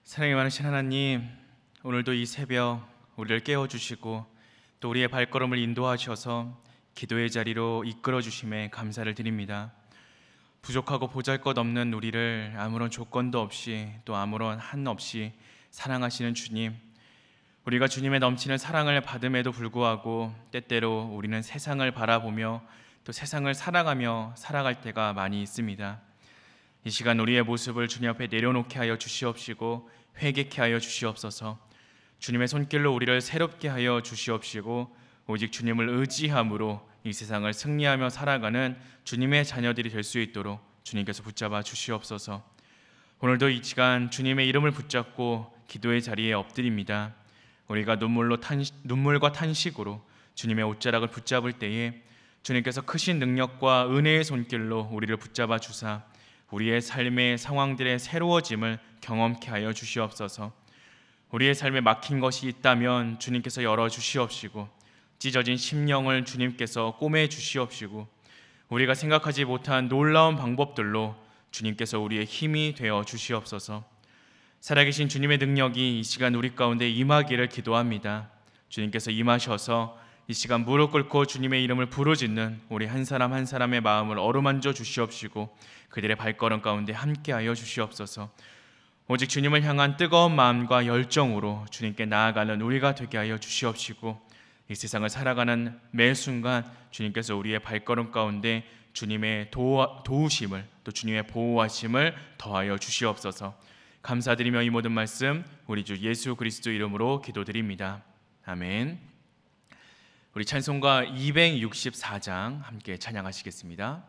사랑이 많으신 하나님, 오늘도 이 새벽 우리를 깨워주시고 또 우리의 발걸음을 인도하셔서 기도의 자리로 이끌어 주심에 감사를 드립니다. 부족하고 보잘것없는 우리를 아무런 조건도 없이 또 아무런 한 없이 사랑하시는 주님, 우리가 주님의 넘치는 사랑을 받음에도 불구하고 때때로 우리는 세상을 바라보며 또 세상을 살아가며 살아갈 때가 많이 있습니다. 이 시간 우리의 모습을 주님 앞에 내려놓게 하여 주시옵시고 회개케 하여 주시옵소서. 주님의 손길로 우리를 새롭게 하여 주시옵시고 오직 주님을 의지함으로 이 세상을 승리하며 살아가는 주님의 자녀들이 될 수 있도록 주님께서 붙잡아 주시옵소서. 오늘도 이 시간 주님의 이름을 붙잡고 기도의 자리에 엎드립니다. 우리가 눈물과 탄식으로 주님의 옷자락을 붙잡을 때에 주님께서 크신 능력과 은혜의 손길로 우리를 붙잡아 주사 우리의 삶의 상황들의 새로워짐을 경험케 하여 주시옵소서. 우리의 삶에 막힌 것이 있다면 주님께서 열어주시옵시고 찢어진 심령을 주님께서 꼬매 주시옵시고 우리가 생각하지 못한 놀라운 방법들로 주님께서 우리의 힘이 되어 주시옵소서. 살아계신 주님의 능력이 이 시간 우리 가운데 임하기를 기도합니다. 주님께서 임하셔서 이 시간 무릎 꿇고 주님의 이름을 부르짖는 우리 한 사람 한 사람의 마음을 어루만져 주시옵시고 그들의 발걸음 가운데 함께하여 주시옵소서. 오직 주님을 향한 뜨거운 마음과 열정으로 주님께 나아가는 우리가 되게 하여 주시옵시고 이 세상을 살아가는 매 순간 주님께서 우리의 발걸음 가운데 주님의 도우심을 또 주님의 보호하심을 더하여 주시옵소서. 감사드리며 이 모든 말씀 우리 주 예수 그리스도 이름으로 기도드립니다. 아멘. 우리 찬송가 264장 함께 찬양하시겠습니다.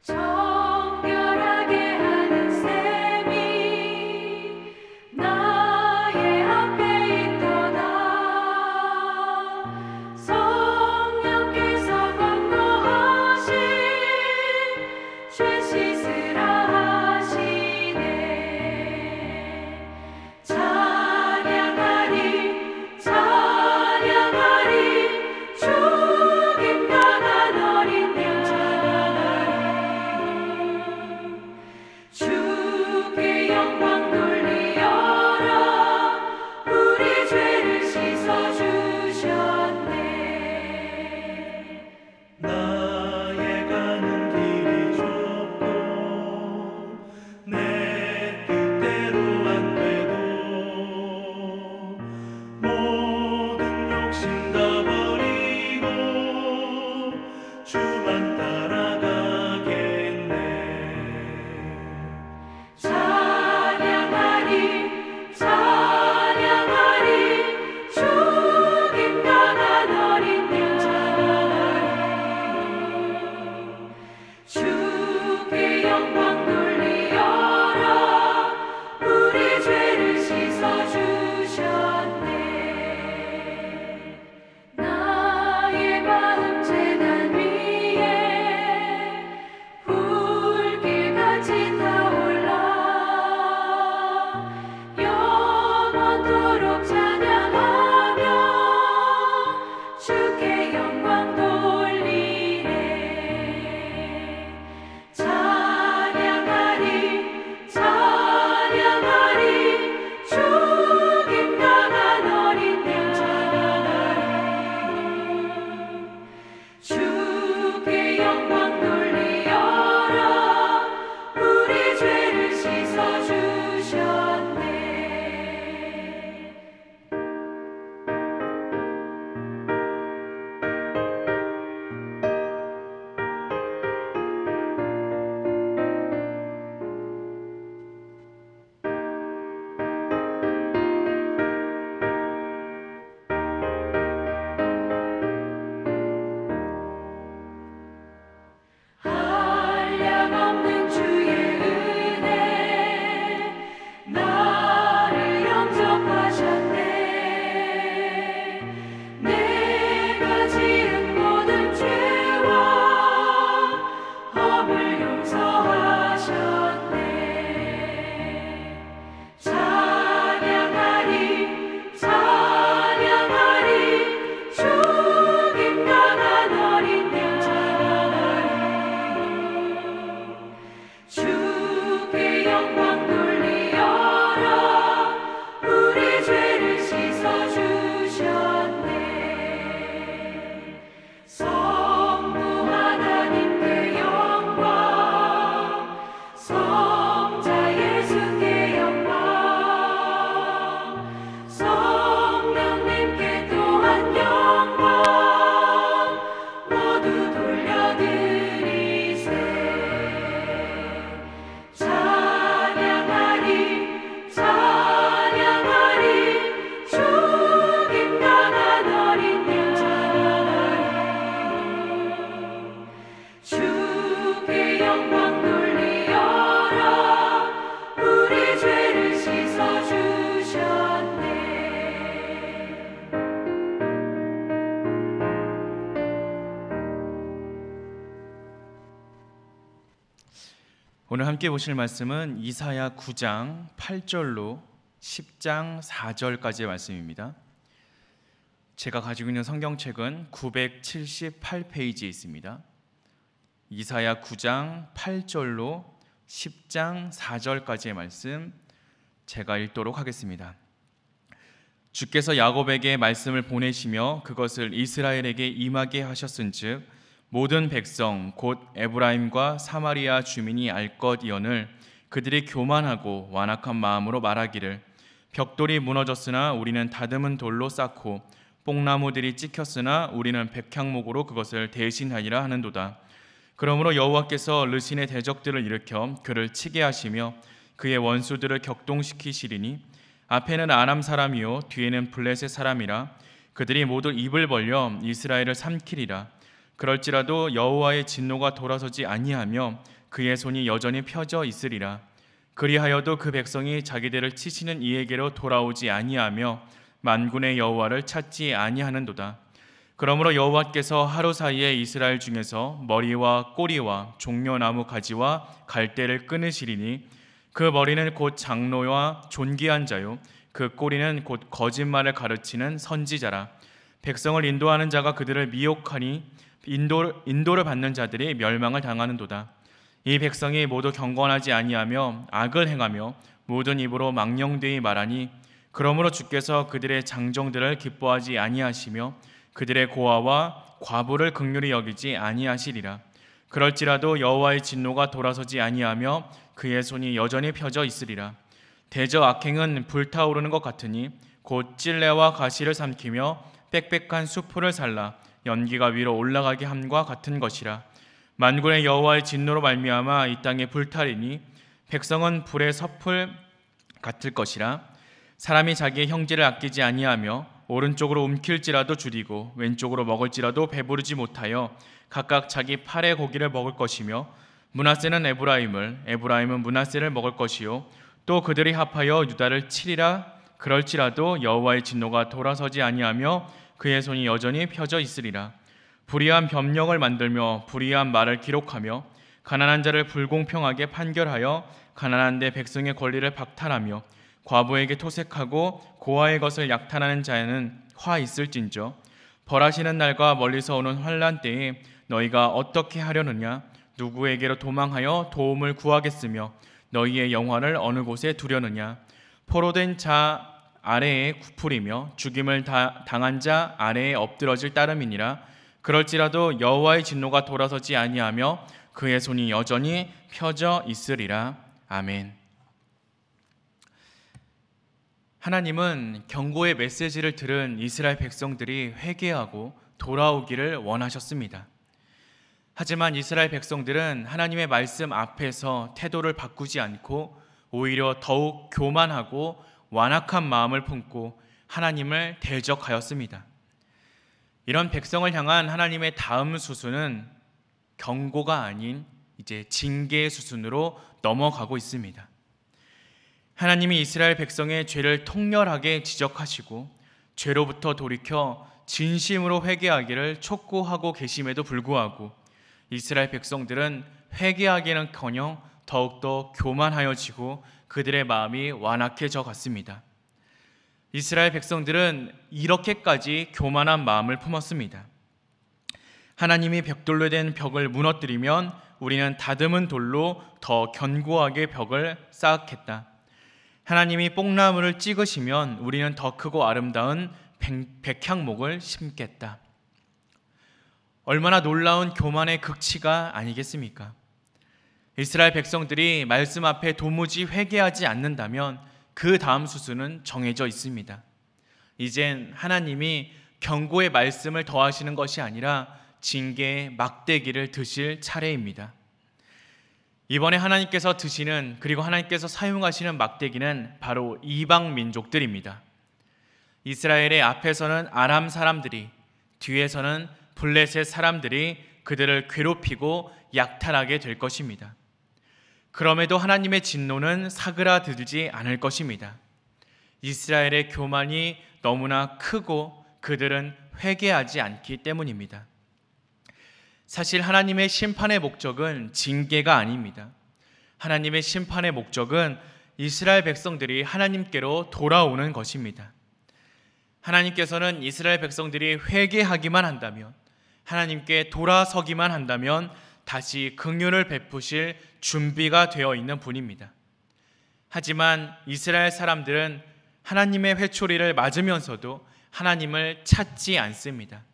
정결하게 하는 셈이 나의 앞에 오늘 함께 보실 말씀은 이사야 9장 8절로 10장 4절까지의 말씀입니다. 제가 가지고 있는 성경책은 978페이지에 있습니다. 이사야 9장 8절로 10장 4절까지의 말씀 제가 읽도록 하겠습니다. 주께서 야곱에게 말씀을 보내시며 그것을 이스라엘에게 임하게 하셨은즉 모든 백성 곧 에브라임과 사마리아 주민이 알 것이오늘 그들이 교만하고 완악한 마음으로 말하기를 벽돌이 무너졌으나 우리는 다듬은 돌로 쌓고 뽕나무들이 찍혔으나 우리는 백향목으로 그것을 대신하리라 하는도다. 그러므로 여호와께서 르신의 대적들을 일으켜 그를 치게 하시며 그의 원수들을 격동시키시리니 앞에는 아람 사람이요 뒤에는 블레셋 사람이라 그들이 모두 입을 벌려 이스라엘을 삼키리라. 그럴지라도 여호와의 진노가 돌아서지 아니하며 그의 손이 여전히 펴져 있으리라. 그리하여도 그 백성이 자기들을 치시는 이에게로 돌아오지 아니하며 만군의 여호와를 찾지 아니하는도다. 그러므로 여호와께서 하루 사이에 이스라엘 중에서 머리와 꼬리와 종려나무 가지와 갈대를 끊으시리니 그 머리는 곧 장로와 존귀한 자요 그 꼬리는 곧 거짓말을 가르치는 선지자라. 백성을 인도하는 자가 그들을 미혹하니 인도를 받는 자들이 멸망을 당하는도다. 이 백성이 모두 경건하지 아니하며 악을 행하며 모든 입으로 망령되이 말하니 그러므로 주께서 그들의 장정들을 기뻐하지 아니하시며 그들의 고아와 과부를 긍휼히 여기지 아니하시리라. 그럴지라도 여호와의 진노가 돌아서지 아니하며 그의 손이 여전히 펴져 있으리라. 대저 악행은 불타오르는 것 같으니 곧 찔레와 가시를 삼키며 빽빽한 수풀을 살라 연기가 위로 올라가게 함과 같은 것이라. 만군의 여호와의 진노로 말미암아 이 땅에 불타리니 백성은 불의 섭풀 같을 것이라. 사람이 자기의 형제를 아끼지 아니하며 오른쪽으로 움킬지라도 줄이고 왼쪽으로 먹을지라도 배부르지 못하여 각각 자기 팔의 고기를 먹을 것이며 므낫세는 에브라임을 에브라임은 므낫세를 먹을 것이요 또 그들이 합하여 유다를 치리라. 그럴지라도 여호와의 진노가 돌아서지 아니하며 그의 손이 여전히 펴져 있으리라. 불의한 변명을 만들며 불의한 말을 기록하며 가난한 자를 불공평하게 판결하여 가난한 데 백성의 권리를 박탈하며 과부에게 토색하고 고아의 것을 약탈하는 자에는 화 있을진저. 벌하시는 날과 멀리서 오는 환난 때에 너희가 어떻게 하려느냐. 누구에게로 도망하여 도움을 구하겠으며 너희의 영화를 어느 곳에 두려느냐. 포로된 자 아래에 구풀이며 죽임을 당한 자 아래에 엎드러질 따름이니라. 그럴지라도 여호와의 진노가 돌아서지 아니하며 그의 손이 여전히 펴져 있으리라. 아멘. 하나님은 경고의 메시지를 들은 이스라엘 백성들이 회개하고 돌아오기를 원하셨습니다. 하지만 이스라엘 백성들은 하나님의 말씀 앞에서 태도를 바꾸지 않고 오히려 더욱 교만하고 완악한 마음을 품고 하나님을 대적하였습니다. 이런 백성을 향한 하나님의 다음 수순은 경고가 아닌 이제 징계의 수순으로 넘어가고 있습니다. 하나님이 이스라엘 백성의 죄를 통렬하게 지적하시고 죄로부터 돌이켜 진심으로 회개하기를 촉구하고 계심에도 불구하고 이스라엘 백성들은 회개하기는커녕 더욱더 교만하여지고 그들의 마음이 완악해져 갔습니다. 이스라엘 백성들은 이렇게까지 교만한 마음을 품었습니다. 하나님이 벽돌로 된 벽을 무너뜨리면 우리는 다듬은 돌로 더 견고하게 벽을 쌓겠다. 하나님이 뽕나무를 찍으시면 우리는 더 크고 아름다운 백향목을 심겠다. 얼마나 놀라운 교만의 극치가 아니겠습니까? 이스라엘 백성들이 말씀 앞에 도무지 회개하지 않는다면 그 다음 수순은 정해져 있습니다. 이젠 하나님이 경고의 말씀을 더하시는 것이 아니라 징계의 막대기를 드실 차례입니다. 이번에 하나님께서 드시는 그리고 하나님께서 사용하시는 막대기는 바로 이방 민족들입니다. 이스라엘의 앞에서는 아람 사람들이, 뒤에서는 블레셋 사람들이 그들을 괴롭히고 약탈하게 될 것입니다. 그럼에도 하나님의 진노는 사그라들지 않을 것입니다. 이스라엘의 교만이 너무나 크고 그들은 회개하지 않기 때문입니다. 사실 하나님의 심판의 목적은 징계가 아닙니다. 하나님의 심판의 목적은 이스라엘 백성들이 하나님께로 돌아오는 것입니다. 하나님께서는 이스라엘 백성들이 회개하기만 한다면, 하나님께 돌아서기만 한다면 다시 긍휼을 베푸실 준비가 되어 있는 분입니다. 하지만 이스라엘 사람들은 하나님의 회초리를 맞으면서도 하나님을 찾지 않습니다.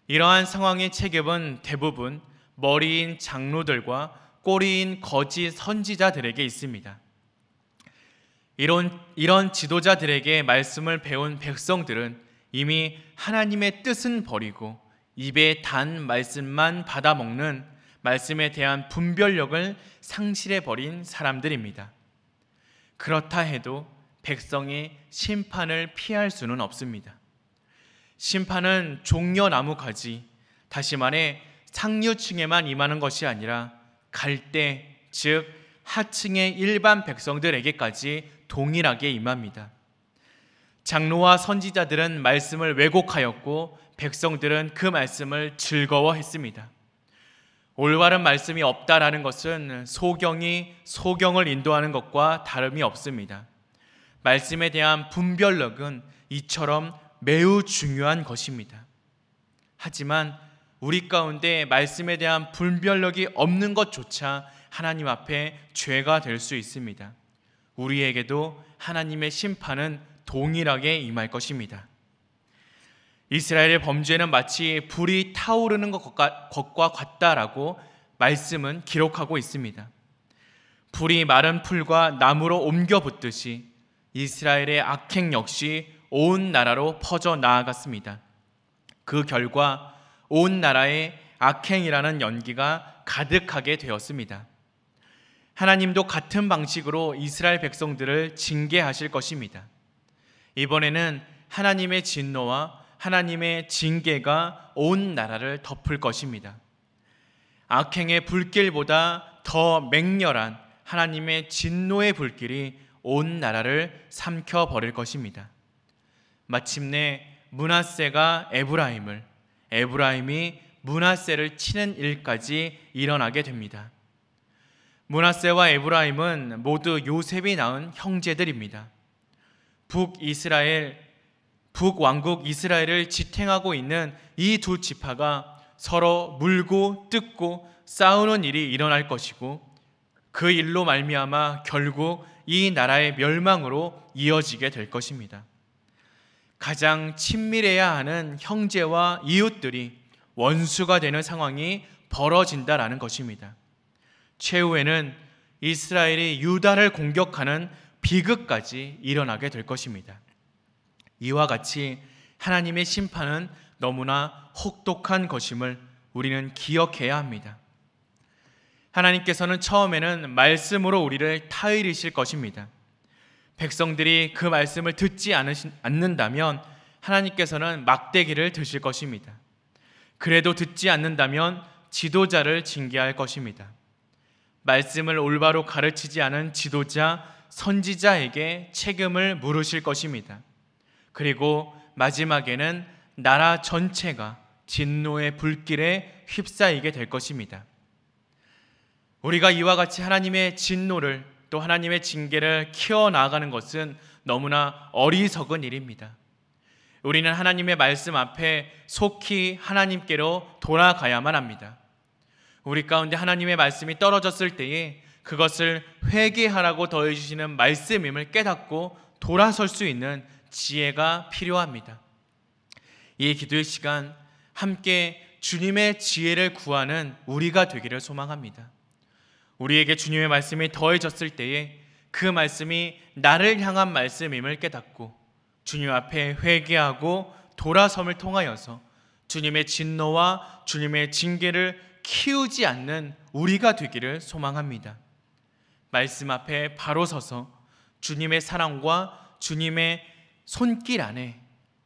이러한 상황의 책임은 대부분 머리인 장로들과 꼬리인 거짓 선지자들에게 있습니다. 이런 지도자들에게 말씀을 배운 백성들은 이미 하나님의 뜻은 버리고 입에 단 말씀만 받아먹는 말씀에 대한 분별력을 상실해버린 사람들입니다. 그렇다 해도 백성이 심판을 피할 수는 없습니다. 심판은 종려나무 가지, 다시 말해 상류층에만 임하는 것이 아니라 갈대, 즉 하층의 일반 백성들에게까지 동일하게 임합니다. 장로와 선지자들은 말씀을 왜곡하였고 백성들은 그 말씀을 즐거워했습니다. 올바른 말씀이 없다라는 것은 소경이 소경을 인도하는 것과 다름이 없습니다. 말씀에 대한 분별력은 이처럼 매우 중요한 것입니다. 하지만 우리 가운데 말씀에 대한 분별력이 없는 것조차 하나님 앞에 죄가 될 수 있습니다. 우리에게도 하나님의 심판은 동일하게 임할 것입니다. 이스라엘의 범죄는 마치 불이 타오르는 것과 같다라고 말씀은 기록하고 있습니다. 불이 마른 풀과 나무로 옮겨 붙듯이 이스라엘의 악행 역시 온 나라로 퍼져 나아갔습니다. 그 결과 온 나라에 악행이라는 연기가 가득하게 되었습니다. 하나님도 같은 방식으로 이스라엘 백성들을 징계하실 것입니다. 이번에는 하나님의 진노와 하나님의 징계가 온 나라를 덮을 것입니다. 악행의 불길보다 더 맹렬한 하나님의 진노의 불길이 온 나라를 삼켜버릴 것입니다. 마침내 므낫세가 에브라임을, 에브라임이 므낫세를 치는 일까지 일어나게 됩니다. 므낫세와 에브라임은 모두 요셉이 낳은 형제들입니다. 북왕국 이스라엘을 지탱하고 있는 이 두 지파가 서로 물고 뜯고 싸우는 일이 일어날 것이고 그 일로 말미암아 결국 이 나라의 멸망으로 이어지게 될 것입니다. 가장 친밀해야 하는 형제와 이웃들이 원수가 되는 상황이 벌어진다라는 것입니다. 최후에는 이스라엘이 유다를 공격하는 비극까지 일어나게 될 것입니다. 이와 같이 하나님의 심판은 너무나 혹독한 것임을 우리는 기억해야 합니다. 하나님께서는 처음에는 말씀으로 우리를 타이르실 것입니다. 백성들이 그 말씀을 듣지 않는다면 하나님께서는 막대기를 드실 것입니다. 그래도 듣지 않는다면 지도자를 징계할 것입니다. 말씀을 올바로 가르치지 않은 지도자, 선지자에게 책임을 물으실 것입니다. 그리고 마지막에는 나라 전체가 진노의 불길에 휩싸이게 될 것입니다. 우리가 이와 같이 하나님의 진노를 또 하나님의 징계를 키워나가는 것은 너무나 어리석은 일입니다. 우리는 하나님의 말씀 앞에 속히 하나님께로 돌아가야만 합니다. 우리 가운데 하나님의 말씀이 떨어졌을 때에 그것을 회개하라고 더해주시는 말씀임을 깨닫고 돌아설 수 있는 지혜가 필요합니다. 이 기도의 시간 함께 주님의 지혜를 구하는 우리가 되기를 소망합니다. 우리에게 주님의 말씀이 더해졌을 때에 그 말씀이 나를 향한 말씀임을 깨닫고 주님 앞에 회개하고 돌아섬을 통하여서 주님의 진노와 주님의 징계를 키우지 않는 우리가 되기를 소망합니다. 말씀 앞에 바로 서서 주님의 사랑과 주님의 손길 안에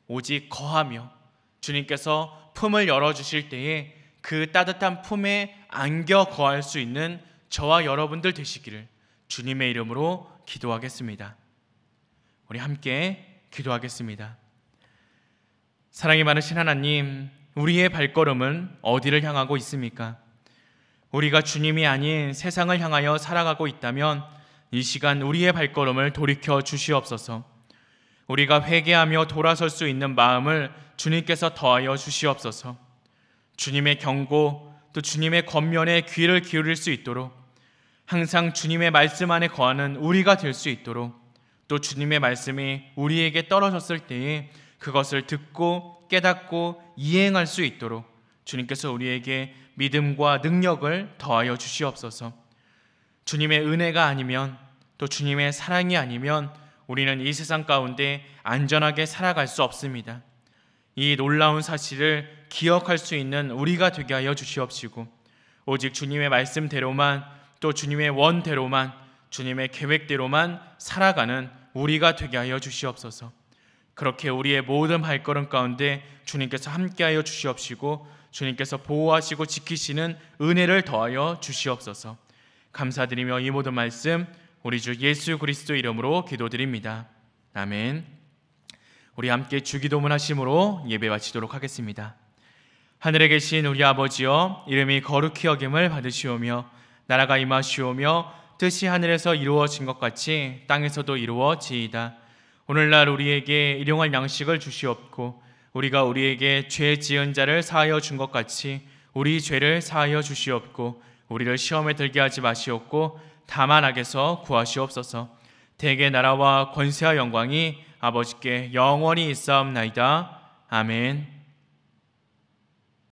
오직 거하며 주님께서 품을 열어주실 때에 그 따뜻한 품에 안겨 거할 수 있는 저와 여러분들 되시기를 주님의 이름으로 기도하겠습니다. 우리 함께 기도하겠습니다. 사랑이 많으신 하나님, 우리의 발걸음은 어디를 향하고 있습니까? 우리가 주님이 아닌 세상을 향하여 살아가고 있다면 이 시간 우리의 발걸음을 돌이켜 주시옵소서. 우리가 회개하며 돌아설 수 있는 마음을 주님께서 더하여 주시옵소서. 주님의 경고 또 주님의 권면에 귀를 기울일 수 있도록, 항상 주님의 말씀 안에 거하는 우리가 될 수 있도록, 또 주님의 말씀이 우리에게 떨어졌을 때에 그것을 듣고 깨닫고 이행할 수 있도록 주님께서 우리에게 믿음과 능력을 더하여 주시옵소서. 주님의 은혜가 아니면, 또 주님의 사랑이 아니면 우리는 이 세상 가운데 안전하게 살아갈 수 없습니다. 이 놀라운 사실을 기억할 수 있는 우리가 되게 하여 주시옵시고, 오직 주님의 말씀대로만, 또 주님의 원대로만, 주님의 계획대로만 살아가는 우리가 되게 하여 주시옵소서. 그렇게 우리의 모든 발걸음 가운데 주님께서 함께하여 주시옵시고, 주님께서 보호하시고 지키시는 은혜를 더하여 주시옵소서. 감사드리며 이 모든 말씀 우리 주 예수 그리스도 이름으로 기도드립니다. 아멘. 우리 함께 주기도문 하심으로 예배 마치도록 하겠습니다. 하늘에 계신 우리 아버지여, 이름이 거룩히 여김을 받으시오며 나라가 임하시오며 뜻이 하늘에서 이루어진 것 같이 땅에서도 이루어지이다. 오늘날 우리에게 일용할 양식을 주시옵고, 우리가 우리에게 죄 지은 자를 사하여 준 것 같이 우리 죄를 사하여 주시옵고, 우리를 시험에 들게 하지 마시옵고 다만 악에서 구하시옵소서. 대개 나라와 권세와 영광이 아버지께 영원히 있사옵나이다. 아멘.